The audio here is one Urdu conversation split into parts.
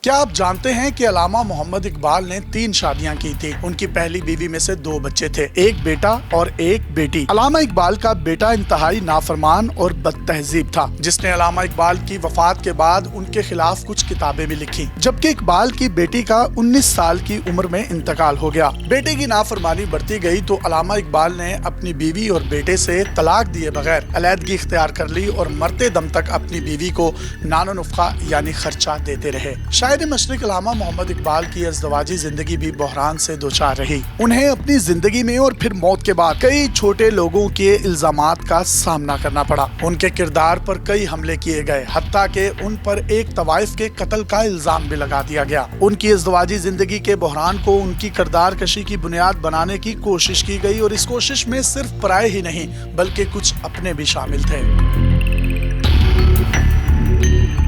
کیا آپ جانتے ہیں کہ علامہ محمد اقبال نے 3 شادیاں کی تھی؟ ان کی پہلی بیوی میں سے 2 بچے تھے، ایک بیٹا اور ایک بیٹی۔ علامہ اقبال کا بیٹا انتہائی نافرمان اور بد تہذیب تھا، جس نے علامہ اقبال کی وفات کے بعد ان کے خلاف کچھ کتابیں بھی لکھی، جبکہ اقبال کی بیٹی کا 19 سال کی عمر میں انتقال ہو گیا۔ بیٹے کی نافرمانی بڑھتی گئی تو علامہ اقبال نے اپنی بیوی اور بیٹے سے طلاق دیے بغیر علیحدگی اختیار کر لی اور مرتے دم تک اپنی بیوی کو نان و نفقہ یعنی خرچہ دیتے رہے۔ شاعر مشرق علامہ محمد اقبال کی ازدواجی زندگی بھی بحران سے دوچار رہی۔ انہیں اپنی زندگی میں اور پھر موت کے بعد کئی چھوٹے لوگوں کے الزامات کا سامنا کرنا پڑا۔ ان کے کردار پر کئی حملے کیے گئے، حتیٰ کہ ان پر ایک طوائف کے قتل کا الزام بھی لگا دیا گیا۔ ان کی ازدواجی زندگی کے بحران کو ان کی کردار کشی کی بنیاد بنانے کی کوشش کی گئی، اور اس کوشش میں صرف پرائے ہی نہیں بلکہ کچھ اپنے بھی شامل تھے۔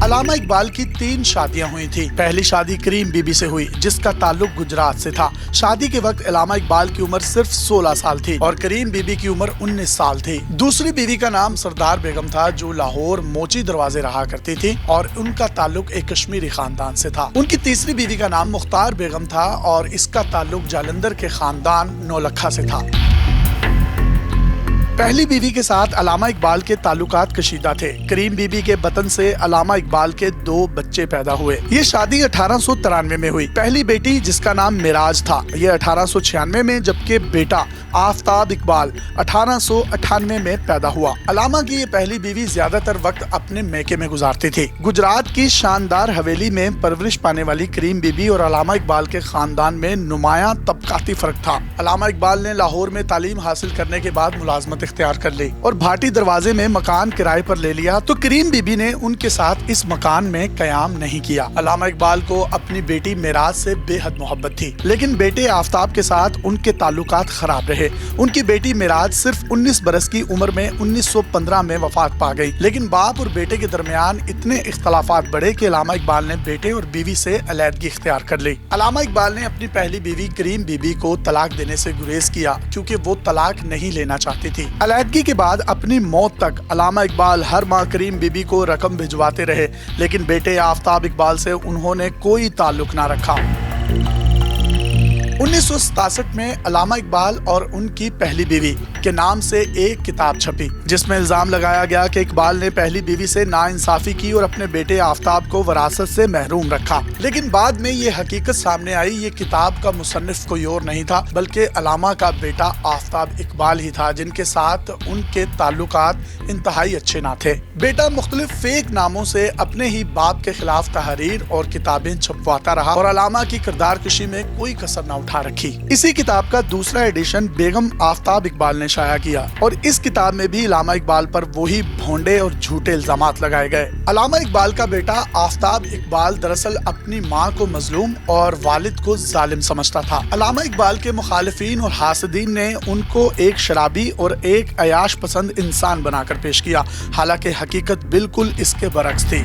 علامہ اقبال کی 3 شادیاں ہوئی تھی۔ پہلی شادی کریم بی بی سے ہوئی، جس کا تعلق گجرات سے تھا۔ شادی کے وقت علامہ اقبال کی عمر صرف 16 سال تھی اور کریم بی بی کی عمر 19 سال تھی۔ دوسری بیوی کا نام سردار بیگم تھا، جو لاہور موچی دروازے رہا کرتی تھی اور ان کا تعلق ایک کشمیری خاندان سے تھا۔ ان کی تیسری بیوی کا نام مختار بیگم تھا اور اس کا تعلق جالندھر کے خاندان نولکھا سے تھا۔ پہلی بیوی کے ساتھ علامہ اقبال کے تعلقات کشیدہ تھے۔ کریم بی بی کے بطن سے علامہ اقبال کے 2 بچے پیدا ہوئے۔ یہ شادی 1893 میں ہوئی۔ پہلی بیٹی، جس کا نام معراج تھا، یہ 1896 میں، جبکہ بیٹا آفتاب اقبال 1898 میں پیدا ہوا۔ علامہ کی یہ پہلی بیوی زیادہ تر وقت اپنے میکے میں گزارتی تھی۔ گجرات کی شاندار حویلی میں پرورش پانے والی کریم بی بی اور علامہ اقبال کے خاندان میں نمایاں طبقاتی فرق تھا۔ علامہ اقبال نے لاہور میں تعلیم حاصل کرنے کے بعد ملازمت اختیار کر لی اور بھاٹی دروازے میں مکان کرائے پر لے لیا، تو کریم بی بی نے ان کے ساتھ اس مکان میں قیام نہیں کیا۔ علامہ اقبال کو اپنی بیٹی معراج سے بے حد محبت تھی، لیکن بیٹے آفتاب کے ساتھ ان کے تعلقات خراب رہے۔ ان کی بیٹی معراج صرف 19 برس کی عمر میں 1915 میں وفات پا گئی، لیکن باپ اور بیٹے کے درمیان اتنے اختلافات بڑھے کہ علامہ اقبال نے بیٹے اور بیوی سے علیحدگی اختیار کر لی۔ علامہ اقبال نے اپنی پہلی بیوی کریم بی بی کو طلاق دینے سے گریز کیا، کیونکہ وہ طلاق نہیں لینا چاہتی تھی۔ علیحدگی کے بعد اپنی موت تک علامہ اقبال ہر ماہ کریم بی بی کو رقم بھجواتے رہے، لیکن بیٹے آفتاب اقبال سے انہوں نے کوئی تعلق نہ رکھا۔ 1967 میں علامہ اقبال اور ان کی پہلی بیوی کے نام سے ایک کتاب چھپی، جس میں الزام لگایا گیا کہ اقبال نے پہلی بیوی سے ناانصافی کی اور اپنے بیٹے آفتاب کو وراثت سے محروم رکھا۔ لیکن بعد میں یہ حقیقت سامنے آئی، یہ کتاب کا مصنف کوئی اور نہیں تھا بلکہ علامہ کا بیٹا آفتاب اقبال ہی تھا، جن کے ساتھ ان کے تعلقات انتہائی اچھے نہ تھے۔ بیٹا مختلف فیک ناموں سے اپنے ہی باپ کے خلاف تحریر اور کتابیں چھپواتا رہا اور علامہ کی کردار کشی میں کوئی کسر نہ اٹھا رکھی۔ اسی کتاب کا دوسرا ایڈیشن بیگم آفتاب اقبال نے شائع کیا اور اس کتاب میں بھی علامہ اقبال پر وہی بھونڈے اور جھوٹے الزامات لگائے گئے۔ علامہ اقبال کا بیٹا آفتاب اقبال دراصل اپنی ماں کو مظلوم اور والد کو ظالم سمجھتا تھا۔ علامہ اقبال کے مخالفین اور حاسدین نے ان کو ایک شرابی اور ایک عیاش پسند انسان بنا کر پیش کیا، حالانکہ حقیقت بالکل اس کے برعکس تھی۔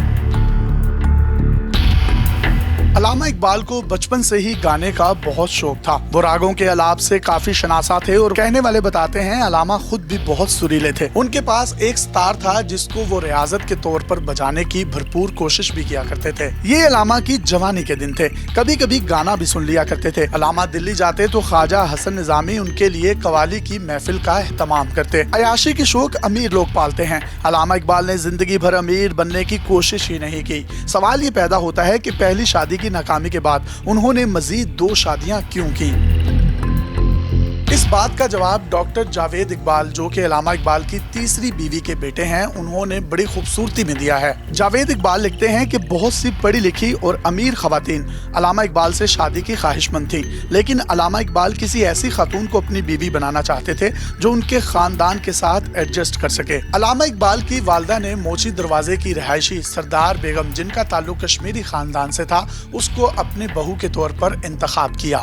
علامہ اقبال کو بچپن سے ہی گانے کا بہت شوق تھا۔ وہ راگوں کے آلات سے کافی شناسا تھے اور کہنے والے بتاتے ہیں علامہ خود بھی بہت سریلے تھے۔ ان کے پاس ایک ستار تھا جس کو وہ ریاضت کے طور پر بجانے کی بھرپور کوشش بھی کیا کرتے تھے۔ یہ علامہ کی جوانی کے دن تھے، کبھی کبھی گانا بھی سن لیا کرتے تھے۔ علامہ دلی جاتے تو خواجہ حسن نظامی ان کے لیے قوالی کی محفل کا اہتمام کرتے۔ عیاشی کے شوق امیر لوگ پالتے ہیں۔ علامہ اقبال نے زندگی بھر امیر بننے کی کوشش ہی نہیں کی۔ سوال یہ پیدا ہوتا ہے کہ پہلی شادی کی ناکامی کے بعد انہوں نے مزید 2 شادیاں کیوں کی؟ اس بات کا جواب ڈاکٹر جاوید اقبال، جو کہ علامہ اقبال کی تیسری بیوی کے بیٹے ہیں، انہوں نے بڑی خوبصورتی میں دیا ہے۔ جاوید اقبال لکھتے ہیں کہ بہت سی پڑھی لکھی اور امیر خواتین علامہ اقبال سے شادی کی خواہش مند تھیں، لیکن علامہ اقبال کسی ایسی خاتون کو اپنی بیوی بنانا چاہتے تھے جو ان کے خاندان کے ساتھ ایڈجسٹ کر سکے۔ علامہ اقبال کی والدہ نے موچی دروازے کی رہائشی سردار بیگم، جن کا تعلق کشمیری خاندان سے تھا، اس کو اپنے بہو کے طور پر انتخاب کیا۔